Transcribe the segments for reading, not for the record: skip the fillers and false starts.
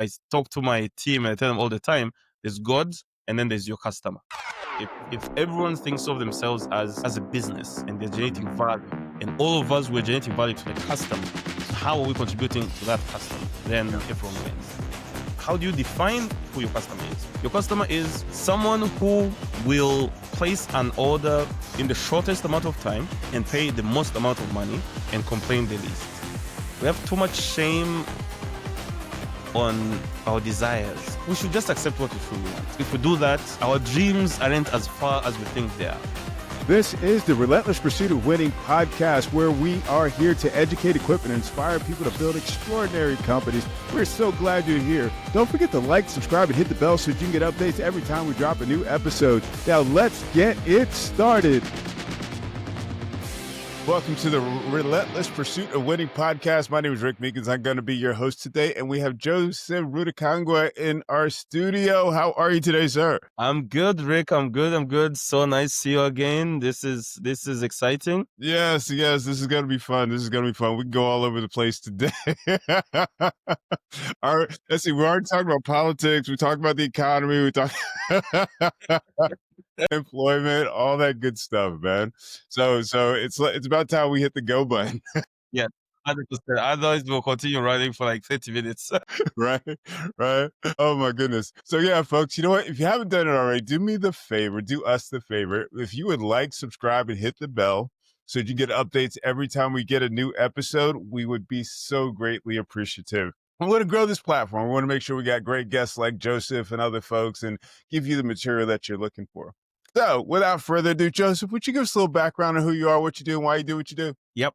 I talk to my team and I tell them all the time, there's God and then there's your customer. If everyone thinks of themselves as a business and they're generating value, and all of us were generating value to the customer, so how are we contributing to that customer? Then everyone wins. How do you define who your customer is? Your customer is someone who will place an order in the shortest amount of time and pay the most amount of money and complain the least. We have too much shame on our desires. We should just accept what we truly want. If we do that, our dreams aren't as far as we think they are. This is the Relentless Pursuit of Winning podcast, where we are here to educate, equip, and inspire people to build extraordinary companies. We're so glad you're here. Don't forget to like, subscribe, and hit the bell so you can get updates every time we drop a new episode. Now let's get it started. Welcome to the Relentless Pursuit of Winning podcast. My name is Rick Meekins. I'm going to be your host today, and we have Joseph Rutakangwa in our studio. How are you today, sir? I'm good, Rick. I'm good. So nice to see you again. This is exciting. Yes. This is going to be fun. We can go all over the place today. All right. Let's see. We already talked about politics. We talked about the economy. We talked employment, all that good stuff, man. So it's about time we hit the go button. Yeah, 100%. Otherwise, we'll continue running for like 30 minutes. Right. Oh my goodness. So yeah, folks, you know what? If you haven't done it already, do us the favor. If you would like, subscribe and hit the bell so you get updates every time we get a new episode, we would be so greatly appreciative. We want to grow this platform. We want to make sure we got great guests like Joseph and other folks and give you the material that you're looking for. So without further ado, Joseph, would you give us a little background on who you are, what you do, and why you do what you do? Yep.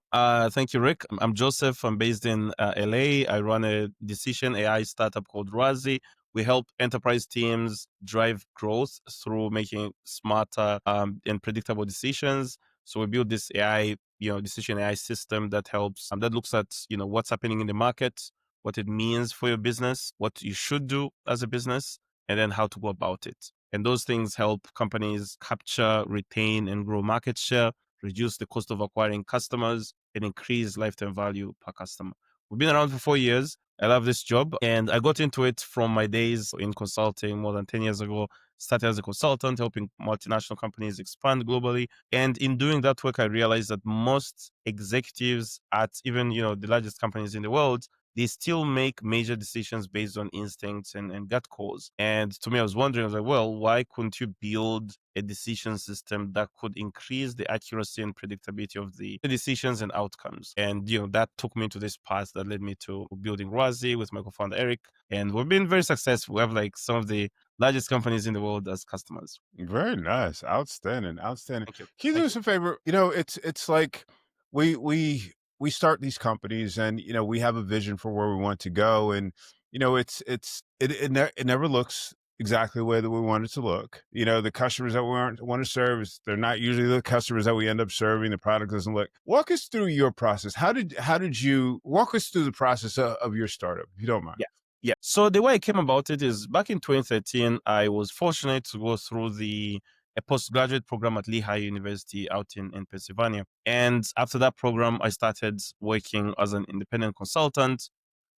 Thank you, Rick. I'm Joseph. I'm based in LA. I run a decision AI startup called Rwazi. We help enterprise teams drive growth through making smarter and predictable decisions. So we build this AI, decision AI system that helps, that looks at, what's happening in the market, what it means for your business, what you should do as a business, and then how to go about it. And those things help companies capture, retain, and grow market share, reduce the cost of acquiring customers, and increase lifetime value per customer. We've been around for 4 years. I love this job, and I got into it from my days in consulting more than 10 years ago. Started as a consultant, helping multinational companies expand globally. And in doing that work, I realized that most executives at even, the largest companies in the world, they still make major decisions based on instincts and gut calls. And to me, I was wondering, well, why couldn't you build a decision system that could increase the accuracy and predictability of the decisions and outcomes? And, that took me to this path that led me to building Rwazi with my co-founder, Eric. And we've been very successful. We have like some of the largest companies in the world as customers. Very nice. Outstanding. Thank you. Can you do us a favor? It's like we start these companies and, we have a vision for where we want to go. And, it never looks exactly the way that we want it to look. The customers that we want to serve, they're not usually the customers that we end up serving. The product doesn't look. Walk us through your process. How did you walk us through the process of your startup, if you don't mind? Yeah. So the way I came about it is back in 2013, I was fortunate to go through a postgraduate program at Lehigh University out in Pennsylvania. And after that program, I started working as an independent consultant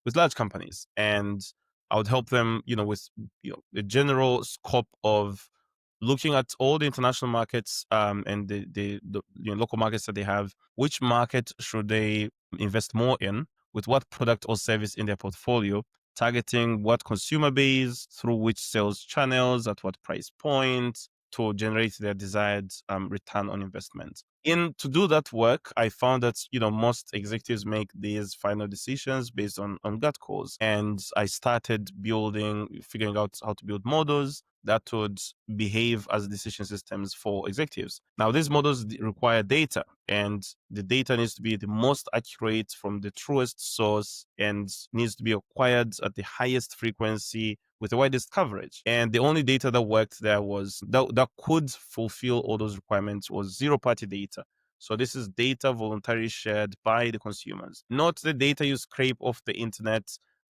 with large companies. And I would help them, with the general scope of looking at all the international markets and the local markets that they have. Which market should they invest more in? With what product or service in their portfolio? Targeting what consumer base, through which sales channels, at what price point, to generate their desired return on investment. To do that work, I found that most executives make these final decisions based on gut calls, and I started figuring out how to build models that would behave as decision systems for executives. Now, these models require data, and the data needs to be the most accurate from the truest source and needs to be acquired at the highest frequency with the widest coverage. And the only data that worked there was that could fulfill all those requirements was zero-party data. So this is data voluntarily shared by the consumers, not the data you scrape off the internet,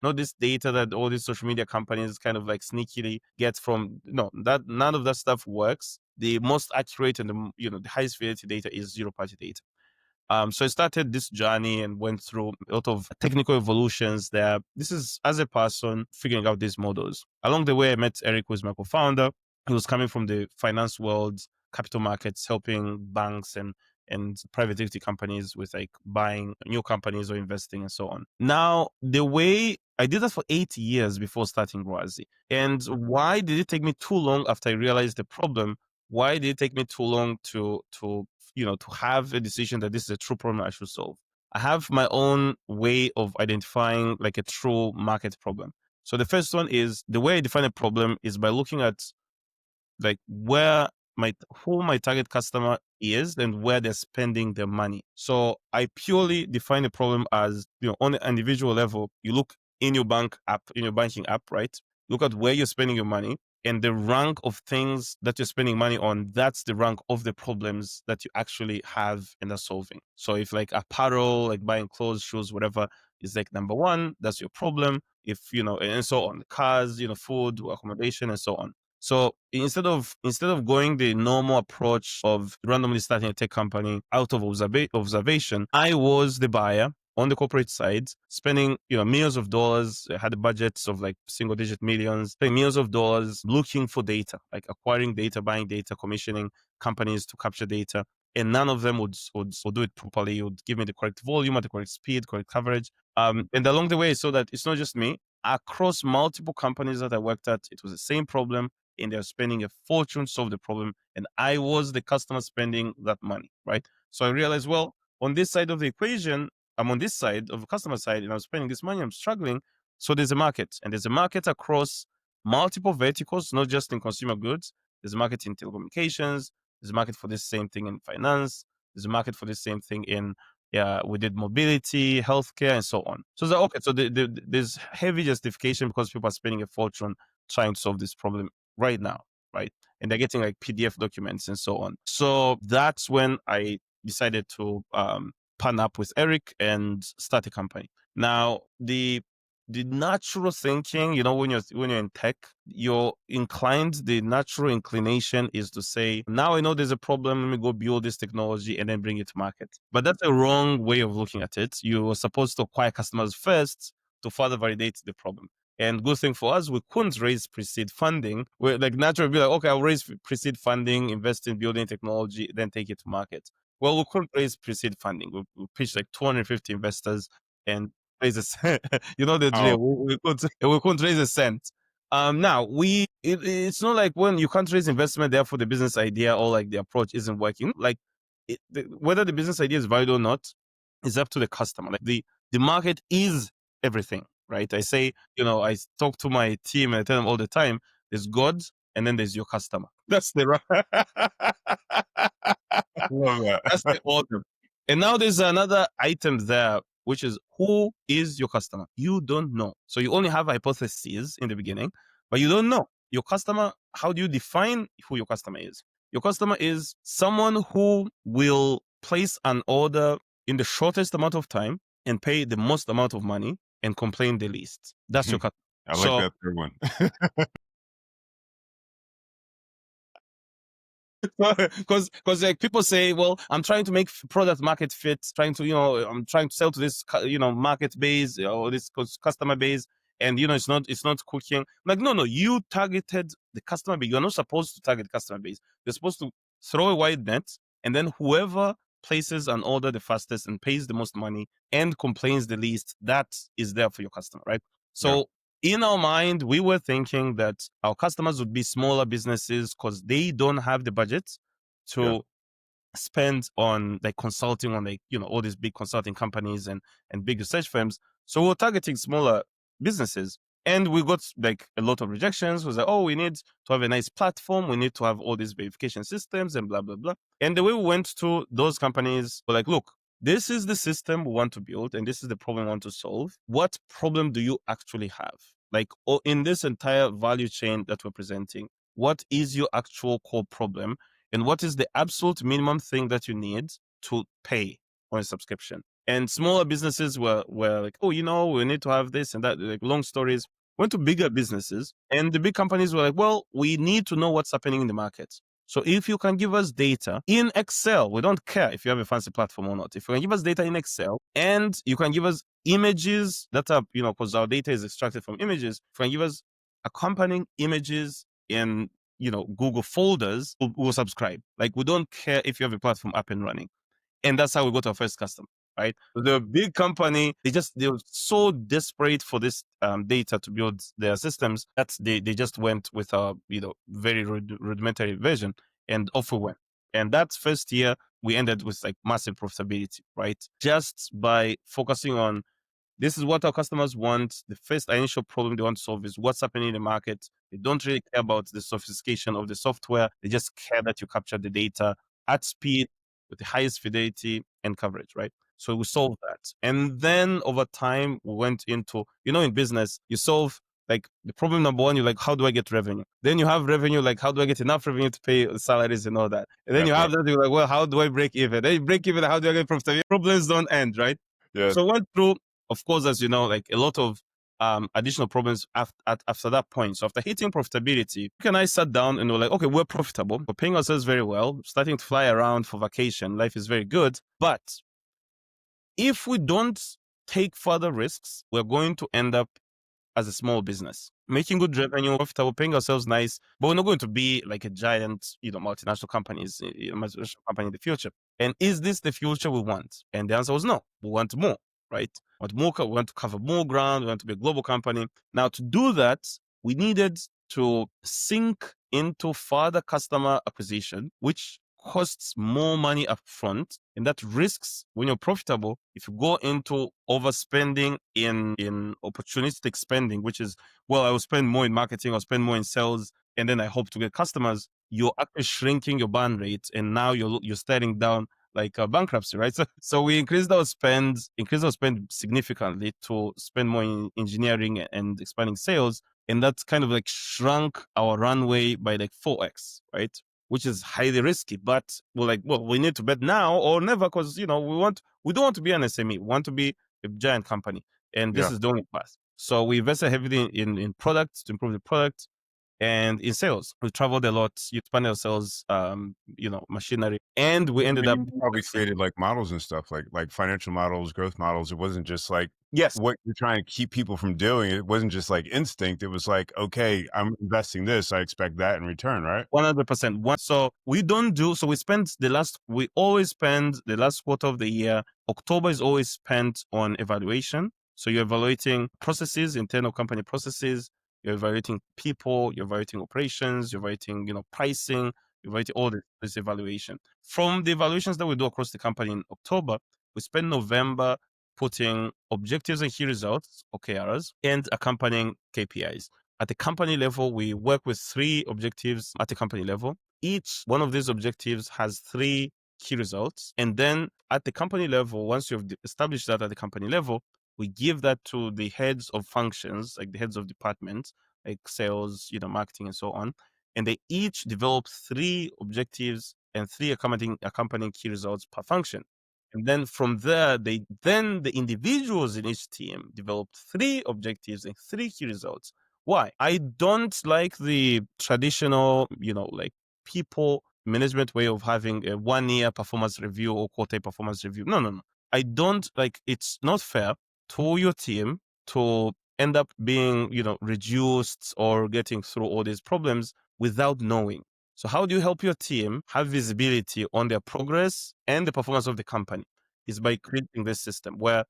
not this data that all these social media companies kind of like sneakily get from. No, that none of that stuff works. The most accurate and the highest fidelity data is zero-party data. So I started this journey and went through a lot of technical evolutions there. This is as a person figuring out these models. Along the way, I met Eric, who is my co-founder. He was coming from the finance world, capital markets, helping banks and private equity companies with like buying new companies or investing and so on. Now, the way I did that for 8 years before starting Rwazi. And why did it take me too long after I realized the problem? Why did it take me too long to have a decision that this is a true problem I should solve? I have my own way of identifying like a true market problem. So the first one is the way I define a problem is by looking at like who my target customer is and where they're spending their money. So I purely define a problem as, on an individual level, you look in your banking app, right? Look at where you're spending your money and the rank of things that you're spending money on. That's the rank of the problems that you actually have and are solving. So if like apparel, like buying clothes, shoes, whatever is like number one, that's your problem. If, and so on, cars, food, accommodation, and so on. So instead of going the normal approach of randomly starting a tech company out of observation, I was the buyer on the corporate side, spending millions of dollars. I had budgets of like single digit millions, spending millions of dollars looking for data, like acquiring data, buying data, commissioning companies to capture data, and none of them would do it properly. Would give me the correct volume at the correct speed, correct coverage. And along the way, so that it's not just me. Across multiple companies that I worked at, it was the same problem, and they're spending a fortune to solve the problem. And I was the customer spending that money, right? So I realized, well, on this side of the equation, I'm on this side of the customer side and I'm spending this money, I'm struggling. So there's a market, and there's a market across multiple verticals, not just in consumer goods. There's a market in telecommunications. There's a market for this same thing in finance. There's a market for this same thing in we did mobility, healthcare, and so on. So okay, so there's heavy justification because people are spending a fortune trying to solve this problem right now, right? And they're getting like PDF documents and so on. So that's when I decided to partner up with Eric and start a company. Now, the natural thinking, when you're in tech, you're inclined, the natural inclination is to say, now I know there's a problem, let me go build this technology and then bring it to market. But that's a wrong way of looking at it. You were supposed to acquire customers first to further validate the problem. And good thing for us, we couldn't raise pre-seed funding. We're like naturally be like, okay, I'll raise pre-seed funding, invest in building technology, then take it to market. Well, we couldn't raise pre-seed funding. We pitched like 250 investors and raise a cent. The drill. We couldn't raise a cent. Now it's not like when you can't raise investment, therefore the business idea or like the approach isn't working. Like whether the business idea is valid or not is up to the customer. Like the market is everything, right? I say, I talk to my team and I tell them all the time, there's God and then there's your customer. That's the Love that. that's the order. And now there's another item there, which is who is your customer? You don't know. So you only have hypotheses in the beginning, but you don't know. Your customer, how do you define who your customer is? Your customer is someone who will place an order in the shortest amount of time and pay the most amount of money and complain the least. That's your customer. I like that third one. Because like people say, well, I'm trying to make product market fit, I'm trying to sell to this market base or this customer base, and it's not cooking. Like no, you targeted the customer base. You're not supposed to target customer base. You're supposed to throw a wide net, and then whoever places an order the fastest and pays the most money and complains the least, that is there for your customer, right? So in our mind, we were thinking that our customers would be smaller businesses because they don't have the budget to spend on like consulting on like, all these big consulting companies and big research firms. So we're targeting smaller businesses. And we got like a lot of rejections. We was like, oh, we need to have a nice platform. We need to have all these verification systems and blah, blah, blah. And the way we went to those companies, were like, look, this is the system we want to build and this is the problem we want to solve. What problem do you actually have? Like in this entire value chain that we're presenting, what is your actual core problem? And what is the absolute minimum thing that you need to pay on a subscription? And smaller businesses were like, oh, we need to have this and that, like long stories. Went to bigger businesses and the big companies were like, well, we need to know what's happening in the market. So if you can give us data in Excel, we don't care if you have a fancy platform or not. If you can give us data in Excel and you can give us images that are, because our data is extracted from images, if you can give us accompanying images in, Google folders, we'll subscribe. Like, we don't care if you have a platform up and running. And that's how we got our first customer, right? The big company, they were so desperate for this data to build their systems that they just went with a, very rudimentary version, and off we went. And that first year, we ended with like massive profitability, right? Just by focusing on, this is what our customers want. The first initial problem they want to solve is what's happening in the market. They don't really care about the sophistication of the software. They just care that you capture the data at speed with the highest fidelity and coverage, right? So we solved that. And then over time, we went into, in business, you solve like the problem number one, you're like, how do I get revenue? Then you have revenue, like, how do I get enough revenue to pay salaries and all that? And then you have that, you're like, well, how do I break even? Then you break even, how do I get profitability? Problems don't end, right? Yeah. So went through, of course, as you know, like a lot of additional problems after that point. So after hitting profitability, Rick and I sat down and we're like, okay, we're profitable. We're paying ourselves very well, starting to fly around for vacation. Life is very good. But if we don't take further risks, we're going to end up as a small business, making good revenue, profitable, paying ourselves nice, but we're not going to be like a giant, multinational companies, multinational company in the future. And is this the future we want? And the answer was no. We want more, right? We want to cover more ground. We want to be a global company. Now, to do that, we needed to sink into further customer acquisition, which costs more money up front, and that risks when you're profitable. If you go into overspending in opportunistic spending, which is, well, I will spend more in marketing, I'll spend more in sales, and then I hope to get customers, you're actually shrinking your burn rate, and now you're staring down like a bankruptcy, right? So we increased our spend significantly to spend more in engineering and expanding sales, and that's kind of like shrunk our runway by like 4x, right? Which is highly risky, but we're like, well, we need to bet now or never, because we don't want to be an SME. We want to be a giant company, and this is the only path. So we invested heavily in products to improve the product, and in sales. We traveled a lot, you expanded our sales, machinery, and we ended up probably created like models and stuff, like financial models, growth models. It wasn't just like yes, what you're trying to keep people from doing. It wasn't just like instinct. It was like, okay, I'm investing this, I expect that in return, right? 100%. So we always spend the last quarter of the year. October is always spent on evaluation. So you're evaluating processes, internal company processes. You're evaluating people. You're evaluating operations. You're evaluating, pricing. You're evaluating all this evaluation. From the evaluations that we do across the company in October, we spend November putting objectives and key results, OKRs, and accompanying KPIs. At the company level, we work with 3 objectives at the company level. Each one of these objectives has 3 key results. And then at the company level, once you've established that at the company level, we give that to the heads of functions, like the heads of departments, like sales, marketing, and so on. And they each develop 3 objectives and 3 accompanying key results per function. And then from there, the individuals in each team developed 3 objectives and 3 key results. Why? I don't like the traditional, like people management way of having a 1-year performance review or quarter performance review. No. I don't like, it's not fair to your team to end up being, reduced or getting through all these problems without knowing. So how do you help your team have visibility on their progress and the performance of the company? Is by creating this system where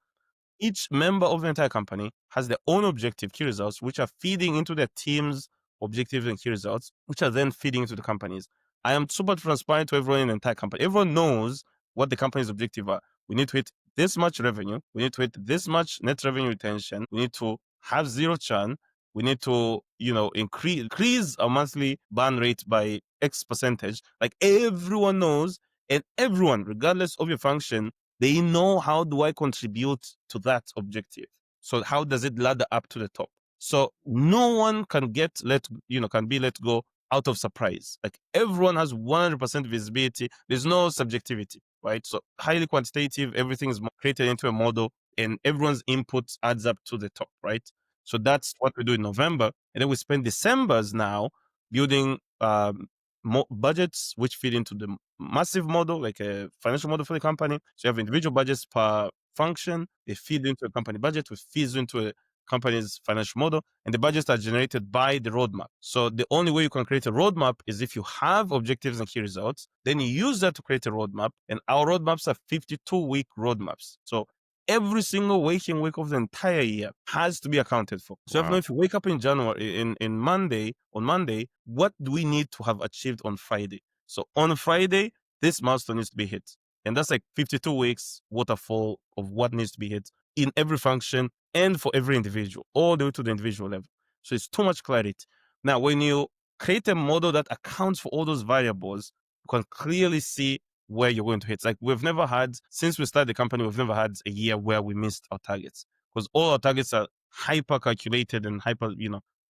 each member of the entire company has their own objective key results, which are feeding into their team's objectives and key results, which are then feeding into the company's. I am super transparent to everyone in the entire company. Everyone knows what the company's objectives are. We need to hit this much revenue. We need to hit this much net revenue retention. We need to have 0 churn. We need to, increase our monthly burn rate by X percentage. Like, everyone knows, and everyone, regardless of your function, they know, how do I contribute to that objective? So how does it ladder up to the top? So no one can be let go out of surprise. Like, everyone has 100% visibility. There's no subjectivity, right? So highly quantitative, everything is created into a model, and everyone's input adds up to the top, right? So that's what we do in November. And then we spend December's now building budgets which feed into the massive model, like a financial model for the company. So you have individual budgets per function. They feed into a company budget, which feeds into a company's financial model, and the budgets are generated by the roadmap. So the only way you can create a roadmap is if you have objectives and key results, then you use that to create a roadmap. And our roadmaps are 52-week roadmaps. So every single waking week of the entire year has to be accounted for. So Wow. if you wake up in January, on Monday, what do we need to have achieved on Friday? So on Friday, this milestone needs to be hit. And that's like 52 weeks waterfall of what needs to be hit in every function and for every individual, all the way to the individual level. So it's too much clarity. Now, when you create a model that accounts for all those variables, you can clearly see where you're going to hit. Like since we started the company, we've never had a year where we missed our targets, because all our targets are hyper calculated and hyper,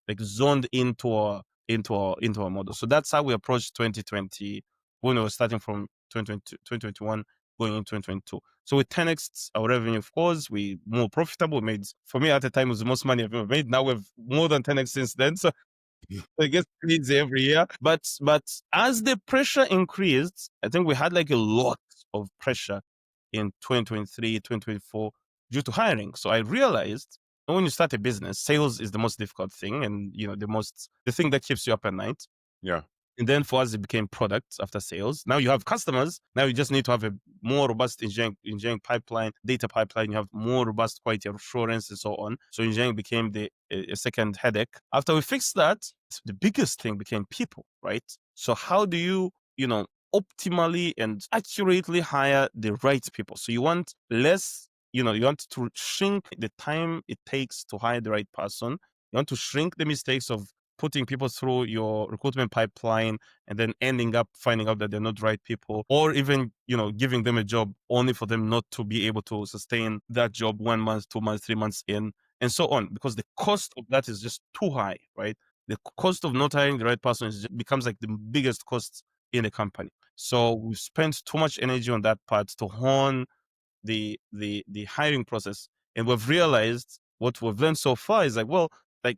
like zoned into our model. So that's how we approached 2020 when we were starting from 2021 going into 2022. So we 10x our revenue, of course. We more profitable. For me at the time, it was the most money I've ever made. Now we've more than 10x since then. So it gets crazy every year. But as the pressure increased, I think we had like a lot of pressure in 2023, 2024 due to hiring. So I realized when you start a business, sales is the most difficult thing, and the thing that keeps you up at night. Yeah. And then for us, it became products after sales. Now you have customers. Now you just need to have a more robust engineering pipeline, data pipeline. You have more robust quality assurance and so on. So engineering became a second headache. After we fixed that, the biggest thing became people, right? So how do you optimally and accurately hire the right people? So you want less, you want to shrink the time it takes to hire the right person. You want to shrink the mistakes of putting people through your recruitment pipeline and then ending up finding out that they're not the right people, or even, giving them a job only for them not to be able to sustain that job 1 month, 2 months, 3 months in, and so on, because the cost of that is just too high, right? The cost of not hiring the right person becomes like the biggest cost in a company. So we spent too much energy on that part to hone the hiring process. And we've realized what we've learned so far is like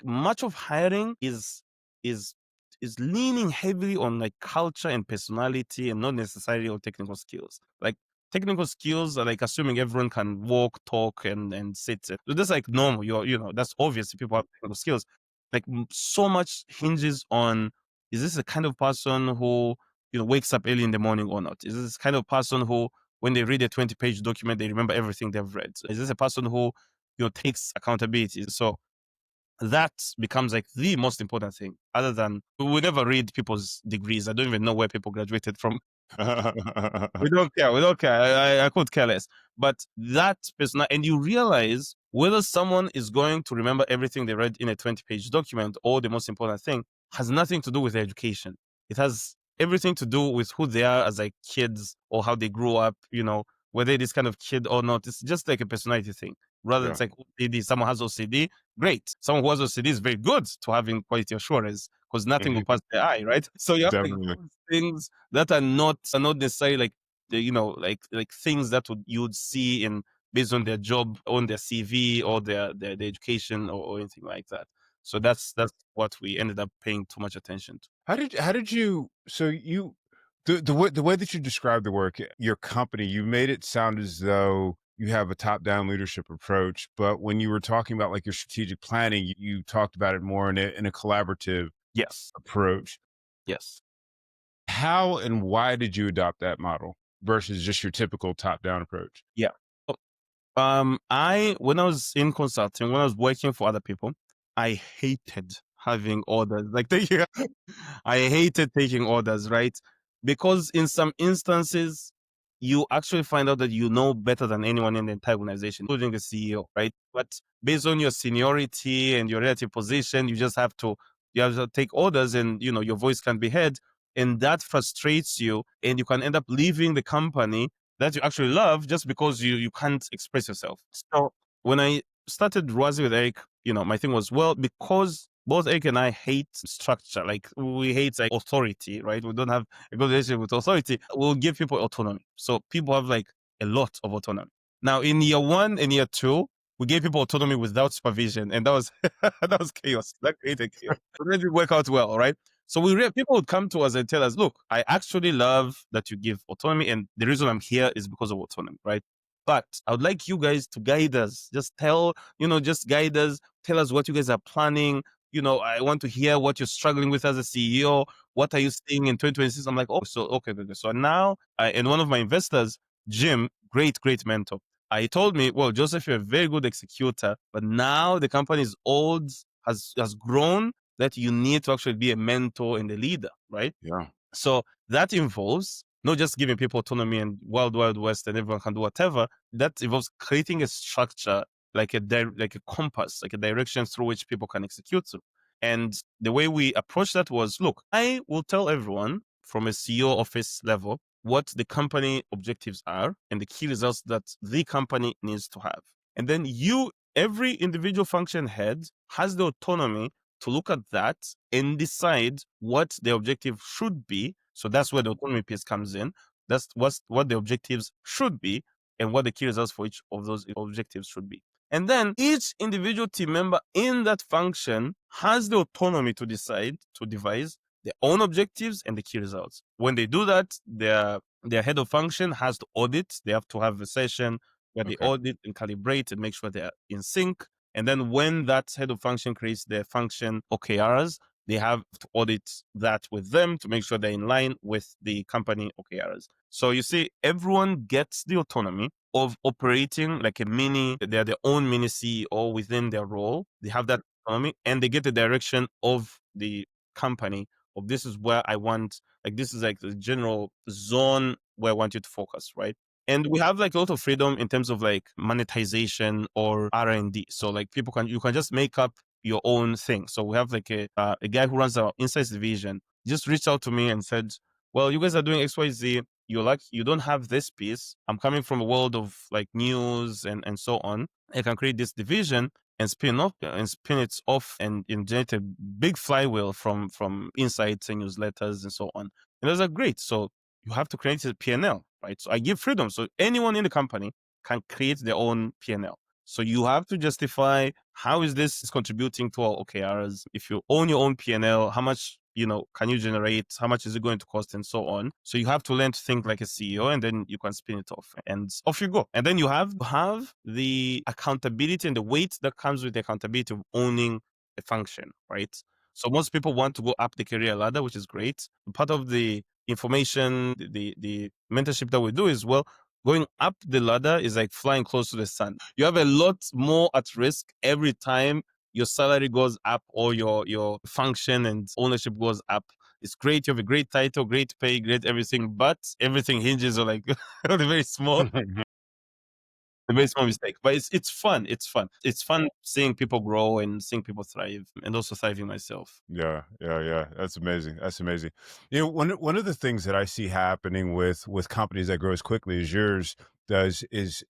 much of hiring is leaning heavily on like culture and personality and not necessarily on technical skills. Like technical skills are like assuming everyone can walk, talk, and sit. So that's like normal. That's obvious. People have technical skills. Like so much hinges on, is this the kind of person who wakes up early in the morning or not? Is this the kind of person who, when they read a 20-page document, they remember everything they've read? Is this a person who takes accountability? So that becomes like the most important thing. Other than, we never read people's degrees. I don't even know where people graduated from. We don't care. I could care less. But that person, and you realize whether someone is going to remember everything they read in a 20-page document, or the most important thing, has nothing to do with their education. It has everything to do with who they are as like kids, or how they grew up, whether it is kind of kid or not. It's just like a personality thing. Rather, Yeah. it's like OCD. Someone has OCD, great. Someone who has OCD is very good to having quality assurance, because nothing will pass their eye, right? So you have like Definitely. those things that are not necessarily like like things that you would see in based on their job, on their CV, or their education, or anything like that. So that's what we ended up paying too much attention to. How did you so you the way that you describe the work, your company, you made it sound as though you have a top-down leadership approach, but when you were talking about like your strategic planning, you talked about it more in a collaborative Yes. approach. Yes. How and why did you adopt that model versus just your typical top-down approach? Yeah. When I was in consulting, when I was working for other people, I hated having orders. Like I hated taking orders, right? Because in some instances, you actually find out that you know better than anyone in the entire organization, including the CEO, right? But based on your seniority and your relative position, you have to take orders, and your voice can be heard, and that frustrates you, and you can end up leaving the company that you actually love just because you can't express yourself. So when I started Rwazi with Eric, my thing was, well, because both Eric and I hate structure. Like we hate like authority, right? We don't have a good relationship with authority. We'll give people autonomy. So people have like a lot of autonomy. Now in year 1 and year 2, we gave people autonomy without supervision, and that was that was chaos. That created chaos. It didn't work out well, right? So people would come to us and tell us, look, I actually love that you give autonomy, and the reason I'm here is because of autonomy, right? But I would like you guys to guide us. Just guide us, tell us what you guys are planning. I want to hear what you're struggling with as a CEO. What are you seeing in 2026? I'm like, oh, so okay, okay. So now, and one of my investors, Jim, great mentor, he told me, well, Joseph, you're a very good executor, but now the company is old, has grown, that you need to actually be a mentor and a leader, right? Yeah. So that involves not just giving people autonomy and wild west and everyone can do whatever. That involves creating a structure, like a compass, like a direction through which people can execute through. And the way we approach that was, look, I will tell everyone from a CEO office level what the company objectives are and the key results that the company needs to have. And then every individual function head has the autonomy to look at that and decide what the objective should be. So that's where the autonomy piece comes in. That's what the objectives should be and what the key results for each of those objectives should be. And then each individual team member in that function has the autonomy to decide, to devise their own objectives and the key results. When they do that, their head of function has to audit. They have to have a session where they audit and calibrate and make sure they're in sync. And then when that head of function creates their function OKRs, they have to audit that with them to make sure they're in line with the company OKRs. So you see, everyone gets the autonomy of operating like they're their own mini CEO within their role. They have that autonomy and they get the direction of the company of this is where I want, like, this is like the general zone where I want you to focus, right? And we have like a lot of freedom in terms of like monetization or R&D. So like you can just make up your own thing. So we have like a guy who runs our insights division just reached out to me and said, well, you guys are doing XYZ. You don't have this piece. I'm coming from a world of like news and so on. I can create this division and spin it off and generate a big flywheel from insights and newsletters and so on. And I was like, great. So you have to create a P&L, right? So I give freedom. So anyone in the company can create their own P&L. So you have to justify how is this contributing to our OKRs. If you own your own P&L, how much can you generate? How much is it going to cost, and so on? So you have to learn to think like a CEO, and then you can spin it off, and off you go. And then you have the accountability and the weight that comes with the accountability of owning a function, right? So most people want to go up the career ladder, which is great. Part of the information, the mentorship that we do is, well, going up the ladder is like flying close to the sun. You have a lot more at risk every time your salary goes up or your function and ownership goes up. It's great. You have a great title, great pay, great everything, but everything hinges on like on a very small mistake. But it's fun. It's fun. It's fun seeing people grow and seeing people thrive, and also thriving myself. Yeah. That's amazing. That's amazing. One of the things that I see happening with companies that grow as quickly as yours does is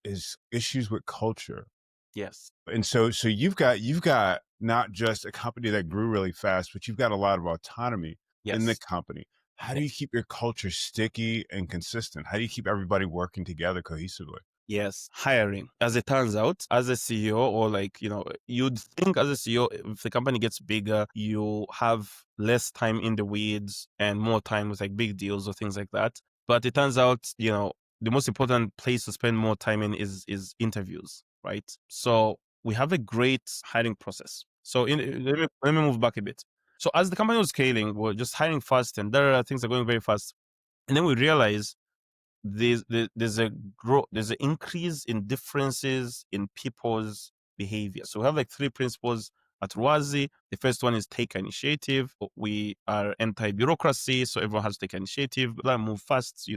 issues with culture. Yes. And so you've got not just a company that grew really fast, but you've got a lot of autonomy in the Yes. company. How do you keep your culture sticky and consistent? How do you keep everybody working together cohesively? Yes, hiring. As it turns out, as a CEO, or like, you'd think as a CEO, if the company gets bigger, you have less time in the weeds and more time with like big deals or things like that. But it turns out, the most important place to spend more time in is interviews, right? So we have a great hiring process. So let me move back a bit. So as the company was scaling, we're just hiring fast and things are going very fast. And then we realize there's there's an increase in differences in people's behavior. So we have like three principles at Rwazi. The first one is take initiative. We are anti-bureaucracy, so everyone has to take initiative, move fast,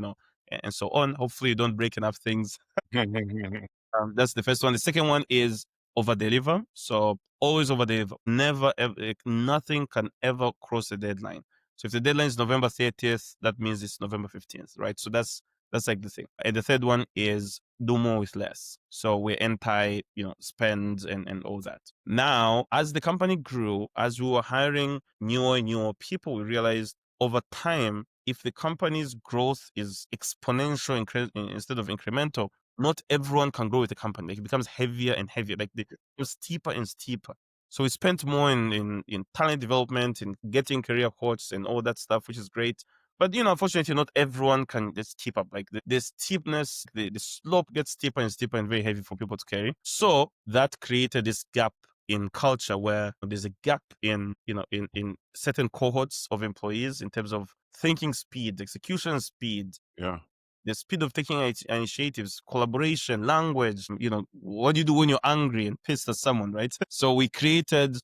and so on. Hopefully you don't break enough things. That's the first one. The second one is over deliver. So always over deliver. Never ever, like, nothing can ever cross a deadline. So if the deadline is November 30th, that means it's November 15th, right? So that's like the thing. And the third one is do more with less. So we're anti, spend and all that. Now, as the company grew, as we were hiring newer and newer people, we realized over time, if the company's growth is exponential instead of incremental, not everyone can grow with the company. Like, it becomes heavier and heavier. Like, it's steeper and steeper. So we spent more in talent development, in getting career coach and all that stuff, which is great. But unfortunately, not everyone can just keep up. Like the steepness, the slope gets steeper and steeper and very heavy for people to carry. So that created this gap in culture where there's a gap in in certain cohorts of employees in terms of thinking speed, execution speed, Yeah. the speed of taking initiatives, collaboration, language, what do you do when you're angry and pissed at someone, right? So we created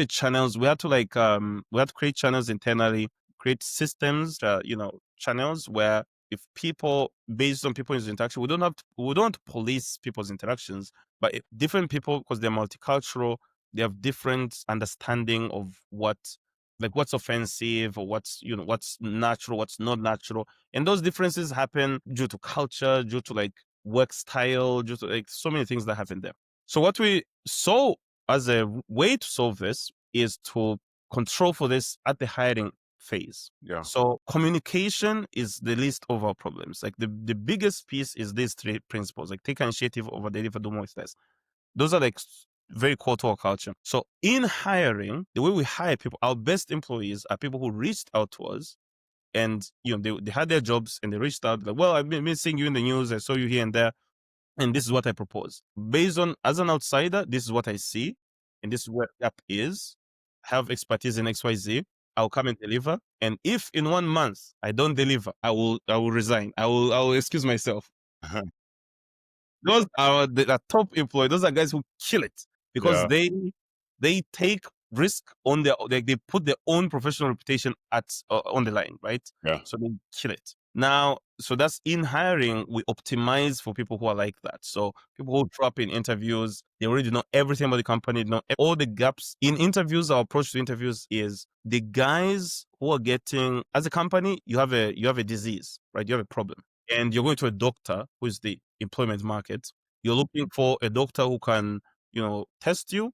channels. We had to create channels internally, create systems, channels where if people, based on people's interaction, we don't police people's interactions, but if different people, because they're multicultural, they have different understanding of what's offensive or what's natural, what's not natural. And those differences happen due to culture, due to like work style, due to like so many things that happen there. So what we saw as a way to solve this is to control for this at the hiring phase. Yeah. So communication is the least of our problems. Like the biggest piece is these three principles, like take initiative, over deliver, do more with less. Those are like very core to our culture. So in hiring, the way we hire people, our best employees are people who reached out to us and they had their jobs and they reached out like, well, I've been seeing you in the news, I saw you here and there, and this is what I propose. Based on, as an outsider, this is what I see, and this is where the gap is. I have expertise in XYZ. I'll come and deliver. And if in 1 month I don't deliver, I will resign. I will excuse myself. Those are the top employees. Those are guys who kill it because Yeah. they take risk on their, like they put their own professional reputation at on the line, right? Yeah. So they kill it. Now, so that's in hiring, we optimize for people who are like that. So people who drop in interviews, they already know everything about the company, know all the gaps. In interviews, our approach to interviews is the guys who are getting, as a company, you have a disease, right? You have a problem. And you're going to a doctor who is the employment market. You're looking for a doctor who can, test you,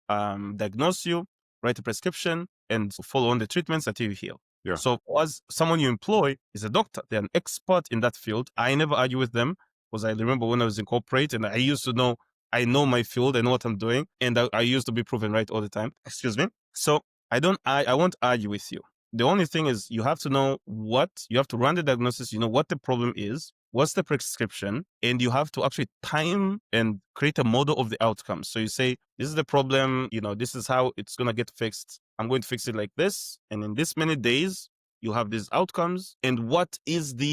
diagnose you, write a prescription, and follow on the treatments until you heal. Yeah. So as someone you employ is a doctor, they're an expert in that field. I never argue with them because I remember when I was in corporate and I used to know, I know my field, I know what I'm doing, and I used to be proven right all the time. Excuse me. So I won't argue with you. The only thing is you have to know you have to run the diagnosis, you know what the problem is, what's the prescription, and you have to actually time and create a model of the outcomes. So you say, this is the problem, this is how it's going to get fixed. I'm going to fix it like this. And in this many days, you have these outcomes. And what risk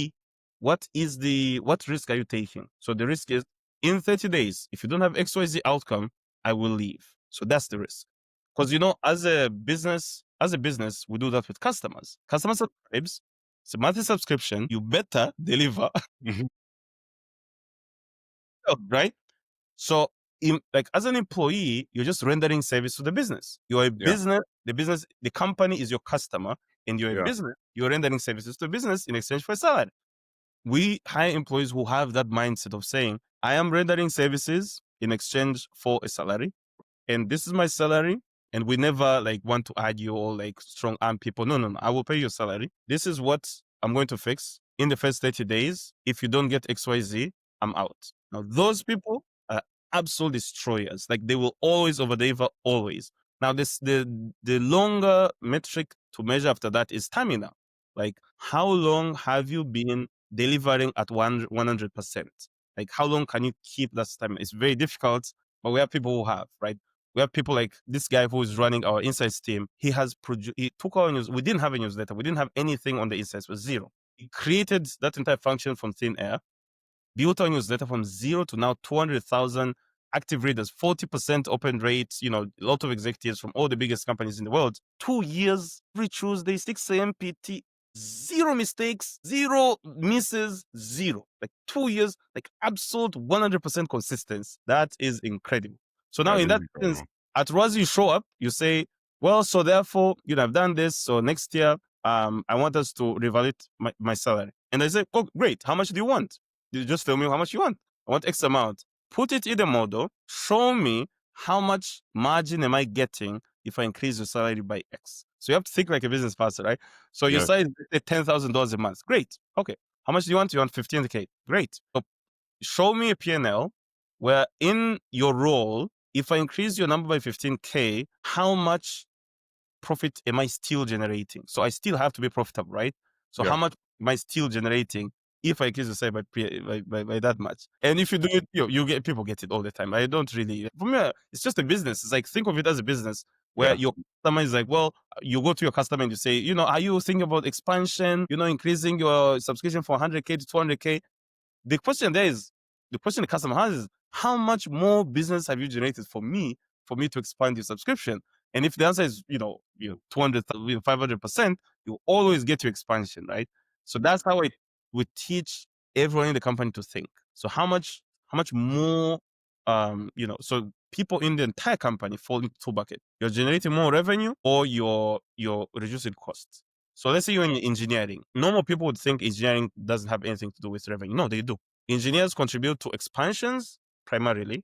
are you taking? So the risk is in 30 days, if you don't have XYZ outcome, I will leave. So that's the risk. Because, as a business, we do that with customers. Customer subscribes, it's a monthly subscription. You better deliver, right? So, like as an employee, you're just rendering service to the business. You're a Yeah. business. The company is your customer, and you're a Yeah. business. You're rendering services to the business in exchange for a salary. We hire employees who have that mindset of saying, I am rendering services in exchange for a salary, and this is my salary. And we never like want to argue or like strong arm people. No. I will pay your salary. This is what I'm going to fix in the first 30 days. If you don't get XYZ, I'm out. Now, those people are absolute destroyers. Like they will always overdeliver, always. Now, the longer metric to measure after that is stamina. Like, how long have you been delivering at 100%? Like, how long can you keep that stamina? It's very difficult, but we have people who have, right? We have people like this guy who is running our insights team. He took our news. We didn't have a newsletter. We didn't have anything on the insights. It was zero. He created that entire function from thin air, built our newsletter from zero to now 200,000 active readers, 40% open rate, a lot of executives from all the biggest companies in the world. 2 years, every Tuesday, 6 a.m. PT, zero mistakes, zero misses, zero. Like 2 years, like absolute 100% consistency. That is incredible. So now That in is that sense, incredible. at Rwazi, you show up, you say, well, so therefore, I've done this. So next year, I want us to revalidate my salary. And I say, oh, great. How much do you want? You just tell me how much you want. I want X amount. Put it in the model. Show me how much margin am I getting if I increase your salary by X. So you have to think like a business person, right? So your Yes. salary is $10,000 a month. Great. Okay. How much do you want? You want 15K. Great. So show me a P&L where in your role, if I increase your number by 15K, how much profit am I still generating? So I still have to be profitable, right? So Yeah. how much am I still generating if I increase the size by that much? And if you do it, you get people get it all the time. I don't really, for me, it's just a business. It's like, think of it as a business where Yeah. your customer is like, well, you go to your customer and you say, are you thinking about expansion, increasing your subscription from 100K to 200K? The question there is, the question the customer has is, how much more business have you generated for me to expand your subscription? And if the answer is, 200, 500%, you always get your expansion, right? So that's how we teach everyone in the company to think. So how much more, so people in the entire company fall into two buckets. You're generating more revenue or you're reducing costs. So let's say you're in engineering. Normal people would think engineering doesn't have anything to do with revenue. No, they do. Engineers contribute to expansions primarily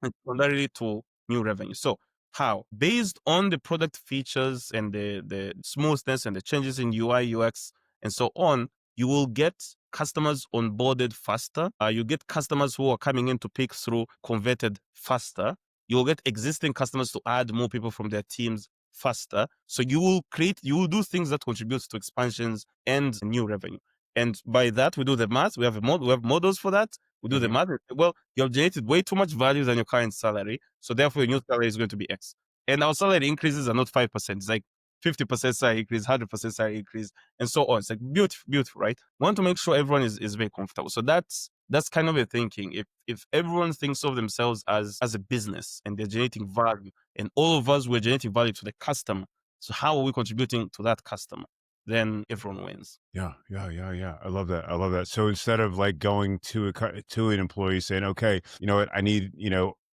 and secondarily to new revenue. So how? Based on the product features and the smoothness and the changes in UI, UX, and so on, you will get customers onboarded faster. You get customers who are coming in to pick through converted faster. You will get existing customers to add more people from their teams faster. So you will do things that contributes to expansions and new revenue. And by that, we do the math. We have models for that. We do the Mhm. math. Well, you have generated way too much value than your current salary. So therefore, your new salary is going to be X. And our salary increases are not 5%. It's like 50% salary increase, 100% salary increase, and so on. It's like beautiful, right? We want to make sure everyone is very comfortable. So that's kind of a thinking. If everyone thinks of themselves as a business and they're generating value, and all of us were generating value to the customer, so how are we contributing to that customer? Then everyone wins. Yeah. I love that. I love that. So instead of like going to to an employee saying, okay, you know what, I need,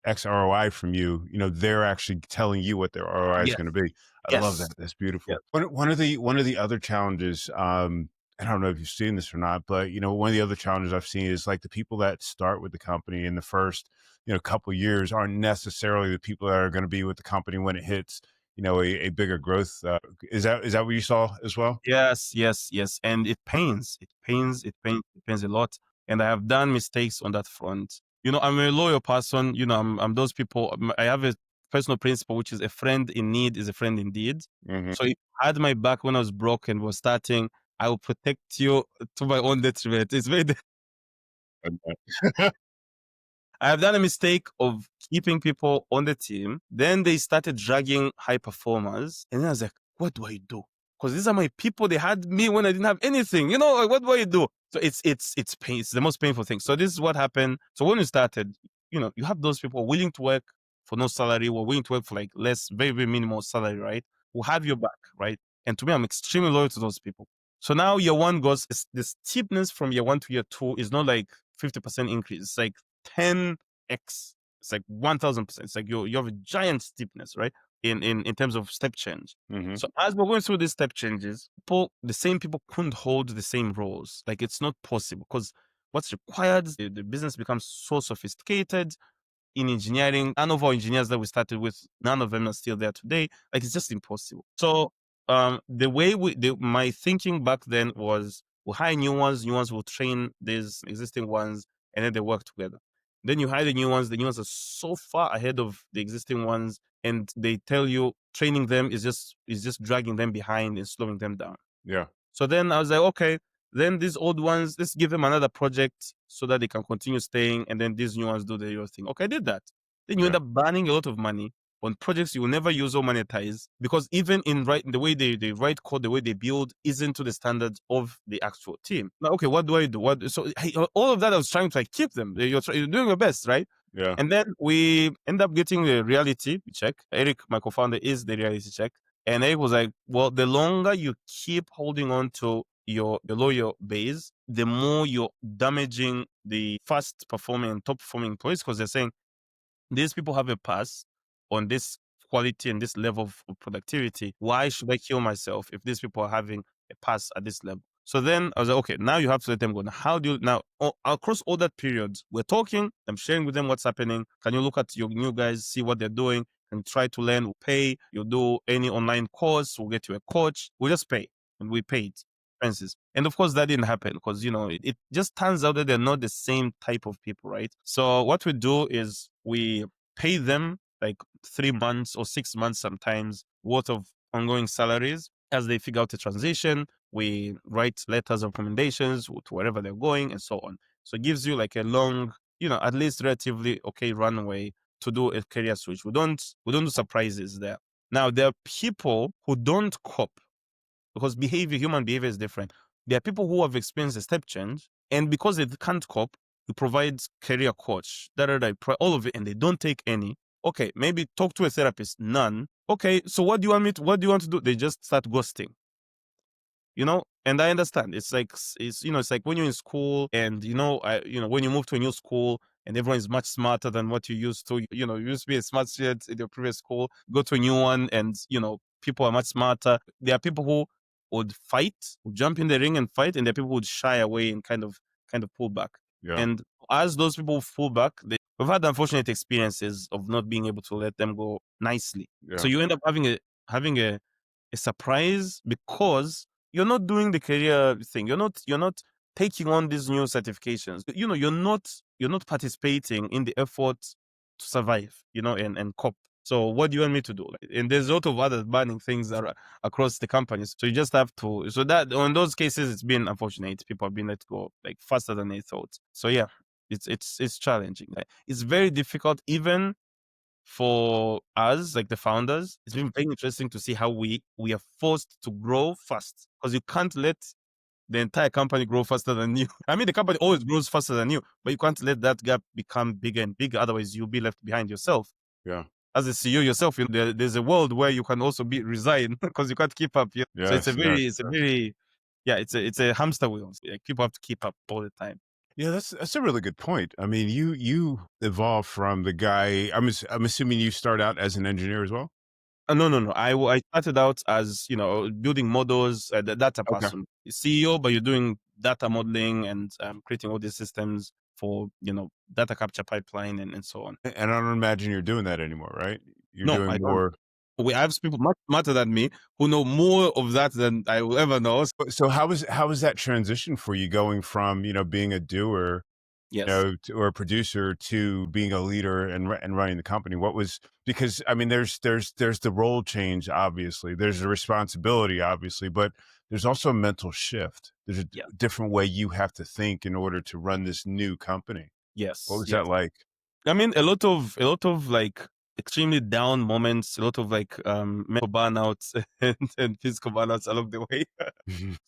X ROI from you, they're actually telling you what their ROI is Yes. going to be. I love Yes. that. That's Yes. beautiful. One of the other challenges, I don't know if you've seen this or not, but one of the other challenges I've seen is like the people that start with the company in the first, couple years aren't necessarily the people that are going to be with the company when it hits, a bigger growth. Is that what you saw as well? Yes. And it pains. It pains a lot. And I have done mistakes on that front. I'm a loyal person. I'm those people. I have a personal principle, which is a friend in need is a friend indeed. Hmm. So if you had my back when I was broke and was starting, I will protect you to my own detriment. It's very I have done a mistake of keeping people on the team. Then they started dragging high performers. And then I was like, what do I do? Because these are my people. They had me when I didn't have anything. Like, what do I do? So it's pain. It's the most painful thing. So this is what happened. So when we started, you have those people willing to work for no salary or willing to work for like less, very, very minimal salary, right? Who have your back, right? And to me, I'm extremely loyal to those people. So now year one goes, the steepness from year one to year two is not like 50% increase. It's like 10x. It's like 1000%. It's like you have a giant steepness, right? In terms of step change. Hmm. So as we're going through these step changes, the same people couldn't hold the same roles. Like it's not possible because what's required, the business becomes so sophisticated in engineering. None of our engineers that we started with, none of them are still there today. Like it's just impossible. So the way my thinking back then was we'll hire new ones will train these existing ones, and then they work together. Then you hire the new ones are so far ahead of the existing ones, and they tell you training them is just dragging them behind and slowing them down. Yeah. So then I was like, okay, then these old ones, let's give them another project so that they can continue staying. And then these new ones do their thing. Okay, I did that. Then you Yeah. end up burning a lot of money on projects you will never use or monetize because even the way they write code, the way they build isn't to the standards of the actual team. Now, okay, what do I do? So all of that I was trying to like keep them. You're doing your best, right? Yeah. And then we end up getting the reality check. Eric, my co-founder, is the reality check. And Eric was like, well, the longer you keep holding on to your loyal base, the more you're damaging the fast performing and top performing employees because they're saying these people have a pass on this quality and this level of productivity. Why should I kill myself if these people are having a pass at this level? So then I was like, okay, now you have to let them go. Now, how do you now across all that period, we're talking, I'm sharing with them what's happening. Can you look at your new guys, see what they're doing, and try to learn? We'll pay. You'll do any online course, we'll get you a coach. We'll just pay. And we paid expenses. And of course, that didn't happen because, it just turns out that they're not the same type of people, right? So what we do is we pay them like 3 months or 6 months sometimes worth of ongoing salaries as they figure out the transition. We write letters of recommendations to wherever they're going and so on. So it gives you like a long, at least relatively okay runway to do a career switch. We don't do surprises there. Now there are people who don't cope because human behavior is different. There are people who have experienced a step change, and because they can't cope, you provide career coach, all of it, and they don't take any. Okay, maybe talk to a therapist. None. Okay, so what do you want to do? They just start ghosting. And I understand. It's like it's like when you're in school, and when you move to a new school and everyone is much smarter than what you used to. You used to be a smart student in your previous school, go to a new one, and people are much smarter. There are people who would fight, would jump in the ring and fight, and there are people who would shy away and kind of pull back. Yeah. And as those people pull back, we've had unfortunate experiences of not being able to let them go nicely. Yeah. So you end up having a surprise because you're not doing the career thing. You're not taking on these new certifications. You're not participating in the effort to survive, and cope. So what do you want me to do? And there's a lot of other burning things that are across the companies. So you just have to. So that on those cases, it's been unfortunate. People have been let go like faster than they thought. So yeah, it's challenging. It's very difficult even for us, like the founders. It's been very interesting to see how we are forced to grow fast, because you can't let the entire company grow faster than you. I mean, the company always grows faster than you, but you can't let that gap become bigger and bigger. Otherwise, you'll be left behind yourself. Yeah. As a CEO yourself, there's a world where you can also be resign because you can't keep up. So it's a hamster wheel. Like, people have to keep up all the time. Yeah, that's a really good point. I mean, you evolved from the guy. I'm assuming you start out as an engineer as well. No. I started out as building models, the data Okay. person, CEO, but you're doing data modeling and creating all these systems for data capture pipeline and so on. And I don't imagine you're doing that anymore, right? You're No, I doing don't. more. We have people much smarter than me who know more of that than I will ever know. So how was that transition for you, going from being a doer, Yes. or a producer, to being a leader and running the company? What was, because I mean, there's the role change, obviously. There's a responsibility, obviously, but there's also a mental shift. There's a Yeah. different way you have to think in order to run this new company. Yes. What was Yes. that like? I mean, a lot of like extremely down moments, a lot of like mental burnouts and physical burnouts along the way.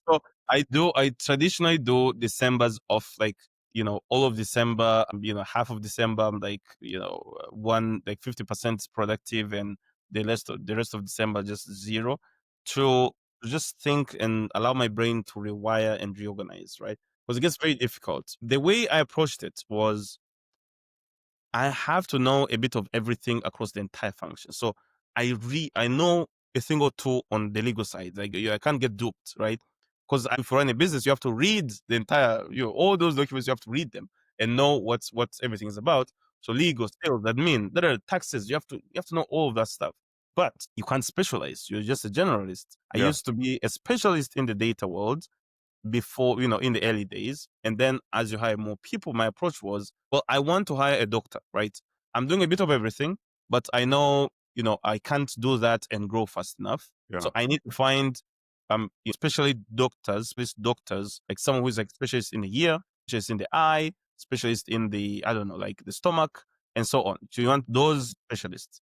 So I traditionally do December's off, like, all of December, half of December, I'm like, 50% productive, and the rest of December just zero, to just think and allow my brain to rewire and reorganize, right? Because it gets very difficult. The way I approached it was, I have to know a bit of everything across the entire function. So I know a thing or two on the legal side. Like, I can't get duped, right? Because if you run a business, you have to read the entire, all those documents. You have to read them and know what everything is about. So legal, sales, admin, there are taxes. You have to know all of that stuff. But you can't specialize. You're just a generalist. I Yeah. used to be a specialist in the data world before, in the early days. And then as you hire more people, my approach was, well, I want to hire a doctor, right? I'm doing a bit of everything, but I know, I can't do that and grow fast enough. Yeah. So I need to find, especially doctors, like someone who's like specialist in the ear, specialist in the eye, specialist in the, I don't know, like the stomach, and so on. So you want those specialists.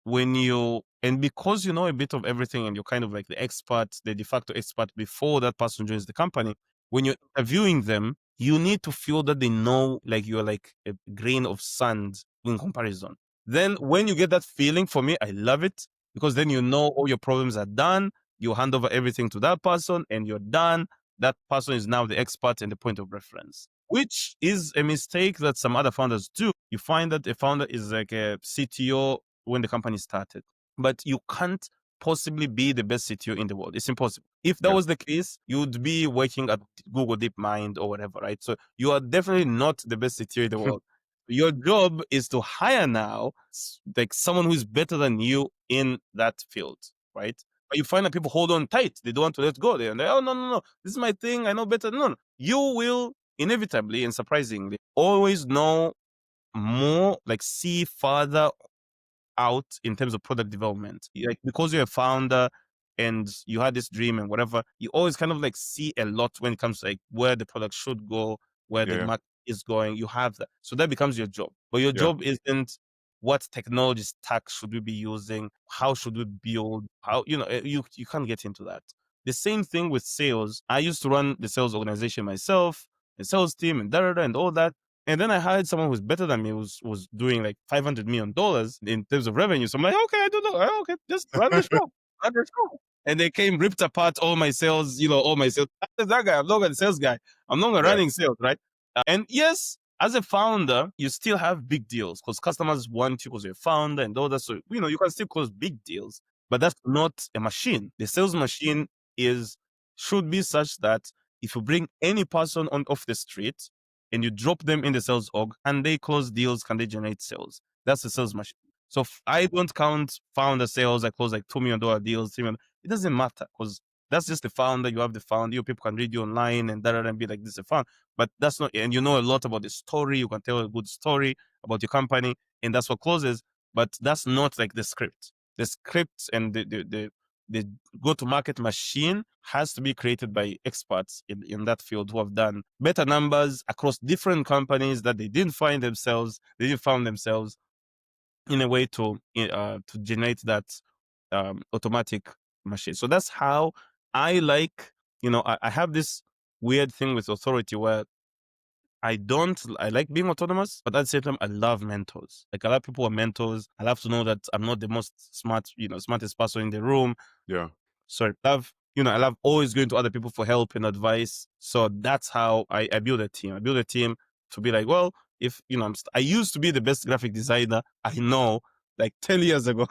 And because you know a bit of everything, and you're kind of like the expert, the de facto expert before that person joins the company, when you're interviewing them, you need to feel that they know, like, you're like a grain of sand in comparison. Then when you get that feeling, for me, I love it, because then all your problems are done. You hand over everything to that person and you're done. That person is now the expert and the point of reference, which is a mistake that some other founders do. You find that a founder is like a CTO when the company started, but you can't possibly be the best CTO in the world. It's impossible. If that Yeah. was the case, you would be working at Google DeepMind or whatever, right? So you are definitely not the best CTO in the world. Your job is to hire now, like, someone who is better than you in that field, right? But you find that people hold on tight. They don't want to let go. They're like, oh, no. This is my thing. I know better. No. You will inevitably and surprisingly always know more like see farther out in terms of product development. Like because you're a founder and you had this dream and whatever, you always kind of like see a lot when it comes to like where the product should go, where the Yeah. market is going. You have that. So that becomes your job. But your Yeah. job isn't what technology stack should we be using? How should we build? How, you can't get into that. The same thing with sales. I used to run the sales organization myself, the sales team and and all that. And then I hired someone who's better than me, was doing like $500 million in terms of revenue. So I'm like, okay, I don't know. Okay, just run the show. Run the show. And they came, ripped apart all my sales, all my sales. I said, that guy, I'm not the sales guy. I'm not Yeah. running sales, right? And yes, as a founder, you still have big deals because customers want you because you're a founder and all that. So, you can still close big deals, but that's not a machine. The sales machine should be such that if you bring any person on off the street and you drop them in the sales org, and they close deals, can they generate sales? That's the sales machine. So I don't count founder sales. I close like $2 million deals. It doesn't matter because that's just the founder. You have the founder. People can read you online and and be like, this is a founder. But that's not, and you know a lot about the story. You can tell a good story about your company, and that's what closes. But that's not like the script. The script and the go-to-market machine has to be created by experts in that field who have done better numbers across different companies that they didn't find themselves. They didn't find themselves in a way to generate that automatic machine. So that's how I like, I have this weird thing with authority where I like being autonomous, but at the same time, I love mentors. Like a lot of people are mentors. I love to know that I'm not the most smartest person in the room. Yeah. So I love always going to other people for help and advice. So that's how I build a team. I build a team to be like, well, if, I used to be the best graphic designer I know like 10 years ago,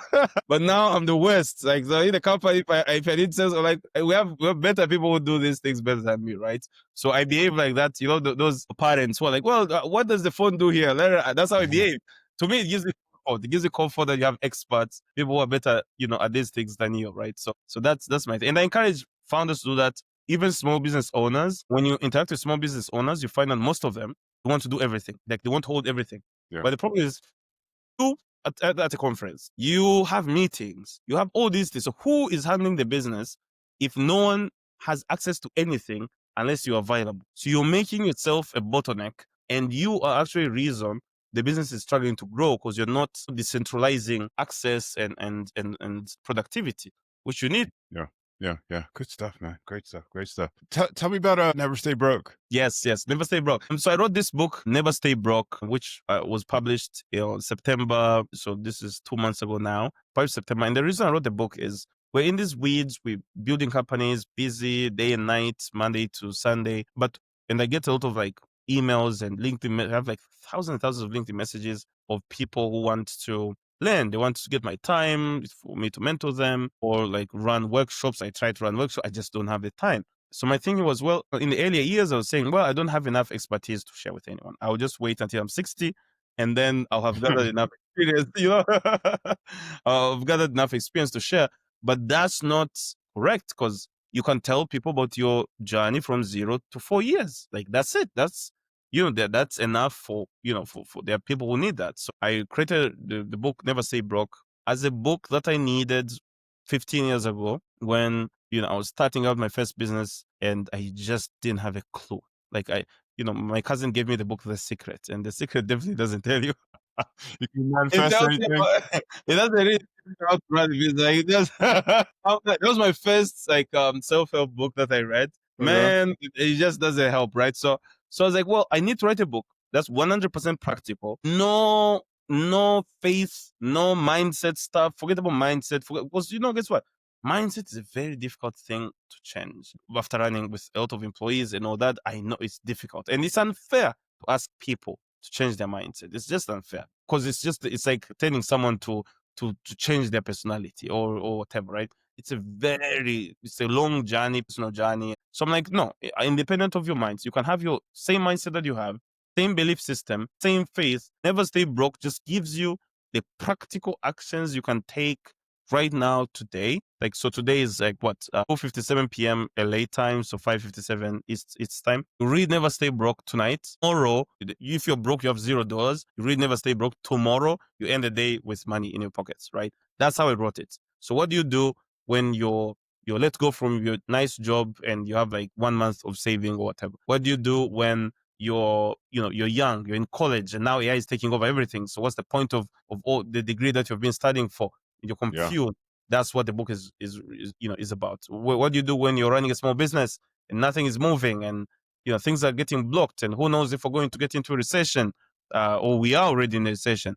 but now I'm the worst. Like, so in the company, if I need sales, like we have better people who do these things better than me, right? So I behave like that. Those parents who are like, well, what does the phone do here? That's how I behave. To me, it gives me comfort. It gives you comfort that you have experts, people who are better, at these things than you, right? So that's my thing. And I encourage founders to do that. Even small business owners, when you interact with small business owners, you find that most of them want to do everything. Like they want to hold everything. Yeah. But the problem is, you at a conference, you have meetings, you have all these things. So who is handling the business if no one has access to anything unless you are available? So you're making yourself a bottleneck, and you are actually a reason the business is struggling to grow because you're not decentralizing access and productivity, which you need. Yeah. Yeah. Yeah. Good stuff, man. Great stuff. Great stuff. Tell me about Never Stay Broke. Yes, Never Stay Broke. So I wrote this book, Never Stay Broke, which was published in September. So this is 2 months ago now, 5 September. And the reason I wrote the book is we're in these weeds, we're building companies, busy day and night, Monday to Sunday. And I get a lot of like emails and LinkedIn, I have like thousands and thousands of LinkedIn messages of people who want to learn. They want to get my time for me to mentor them or like run workshops. I try to run workshops. I just don't have the time. So my thinking was, well, in the earlier years, I was saying, well, I don't have enough expertise to share with anyone. I'll just wait until I'm 60 and then I'll have gathered enough experience, I've gathered enough experience to share. But that's not correct because you can tell people about your journey from 0 to 4 years. Like that's it. That's, that's enough for there are people who need that. So I created the book, Never Stay Broke, as a book that I needed 15 years ago when, I was starting out my first business and I just didn't have a clue. Like my cousin gave me the book, The Secret, and The Secret definitely doesn't tell you. You can It manifest tells you, anything. it doesn't really tell you how to run a business. Like, that was my first like self-help book that I read. Okay. Man, it just doesn't help, right? So I was like, well, I need to write a book that's 100% practical. No faith, no mindset stuff. Forget about mindset. Because guess what? Mindset is a very difficult thing to change. After running with a lot of employees and all that, I know it's difficult. And it's unfair to ask people to change their mindset. It's just unfair. Because it's like telling someone to change their personality or whatever, right? It's a long journey, personal journey. So I'm like, no, independent of your minds, you can have your same mindset that you have, same belief system, same faith. Never Stay Broke just gives you the practical actions you can take right now, today, like, so today is like what, 4:57 p.m. LA time, so 5:57 it's time. You read Never Stay Broke tonight. Tomorrow, if you're broke, you have $0. You read Never Stay Broke tomorrow, you end the day with money in your pockets, right? That's how I wrote it. So what do you do when you're let go from your nice job and you have like 1 month of saving or whatever? What do you do when you're young, you're in college, and now AI is taking over everything? So what's the point of all the degree that you've been studying for? You're confused. That's what the book is about. What do you do when you're running a small business and nothing is moving, and things are getting blocked, and who knows if we're going to get into a recession, or we are already in a recession.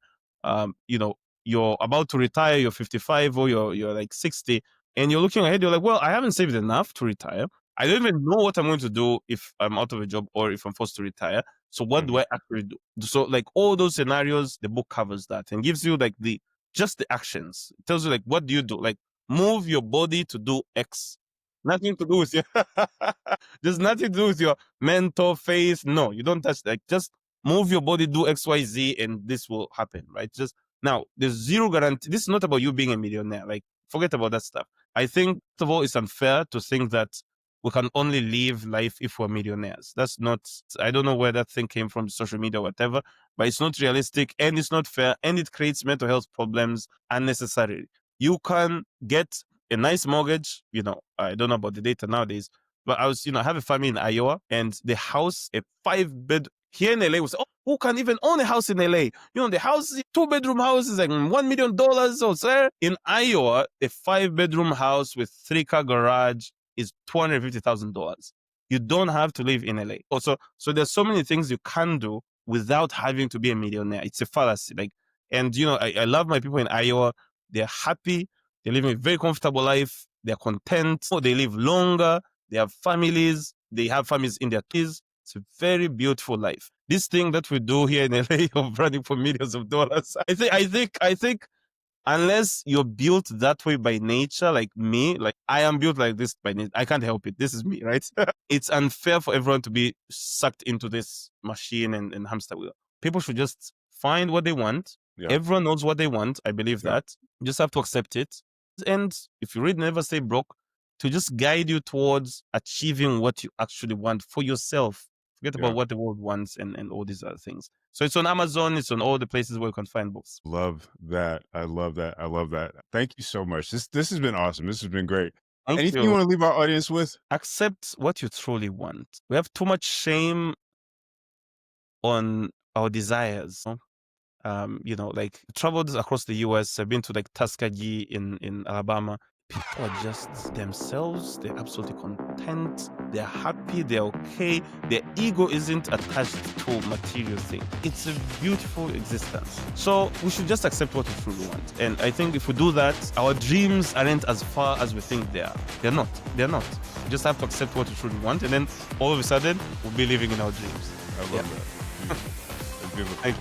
You're about to retire, you're 55 or you're like 60, and you're looking ahead, you're like, well, I haven't saved enough to retire. I don't even know what I'm going to do if I'm out of a job or if I'm forced to retire. So what do I actually do? So like all those scenarios, the book covers that and gives you like just the actions. It tells you like, what do you do? Like, move your body to do X. Nothing to do with your there's nothing to do with your mental face. No, you don't touch, like, just move your body, do XYZ, and this will happen, right? Just now, there's zero guarantee. This is not about you being a millionaire. Like, forget about that stuff. I think, first of all, it's unfair to think that we can only live life if we're millionaires. That's not, I don't know where that thing came from, social media or whatever, but it's not realistic and it's not fair, and it creates mental health problems unnecessarily. You can get a nice mortgage. I don't know about the data nowadays, but I have a family in Iowa, and the house, a 5-bed here in LA, was, who can even own a house in LA? The house, 2-bedroom house is like $1 million or so. In Iowa, a 5-bedroom house with 3-car garage is $250,000. You don't have to live in LA. Also, so there's so many things you can do without having to be a millionaire. It's a fallacy. And I love my people in Iowa. They're happy. They're living a very comfortable life. They're content. They live longer. They have families. They have families in their kids. It's a very beautiful life. This thing that we do here in LA of running for millions of dollars, I think unless you're built that way by nature, like me, like I am built like this by nature. I can't help it. This is me, right? It's unfair for everyone to be sucked into this machine and hamster wheel. People should just find what they want. Yeah. Everyone knows what they want. I believe that. You just have to accept it. And if you read Never Stay Broke, to just guide you towards achieving what you actually want for yourself. Forget about what the world wants and all these other things. So it's on Amazon. It's on all the places where you can find books. Love that. I love that. I love that. Thank you so much. This has been awesome. This has been great. Anything you want to leave our audience with? Accept what you truly want. We have too much shame on our desires. Like traveled across the US. I've been to like Tuskegee in Alabama. People are just themselves. They're absolutely content. They're happy. They're okay. Their ego isn't attached to material things. It's a beautiful existence. So we should just accept what we truly want. And I think if we do that, our dreams aren't as far as we think they are. They're not. They're not. We just have to accept what we truly want, and then all of a sudden we'll be living in our dreams. I love that. That's beautiful.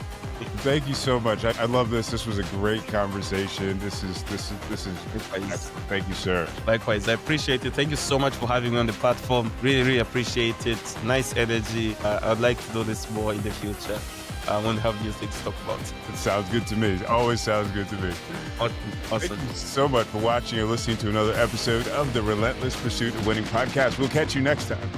Thank you so much. I love this. This was a great conversation. This is excellent. Thank you, sir. Likewise, I appreciate it. Thank you so much for having me on the platform. Really, really appreciate it. Nice energy. I'd like to do this more in the future. I want to have new things to talk about. It sounds good to me. It always sounds good to me. Awesome. Thank you so much for watching and listening to another episode of the Relentless Pursuit of Winning podcast. We'll catch you next time.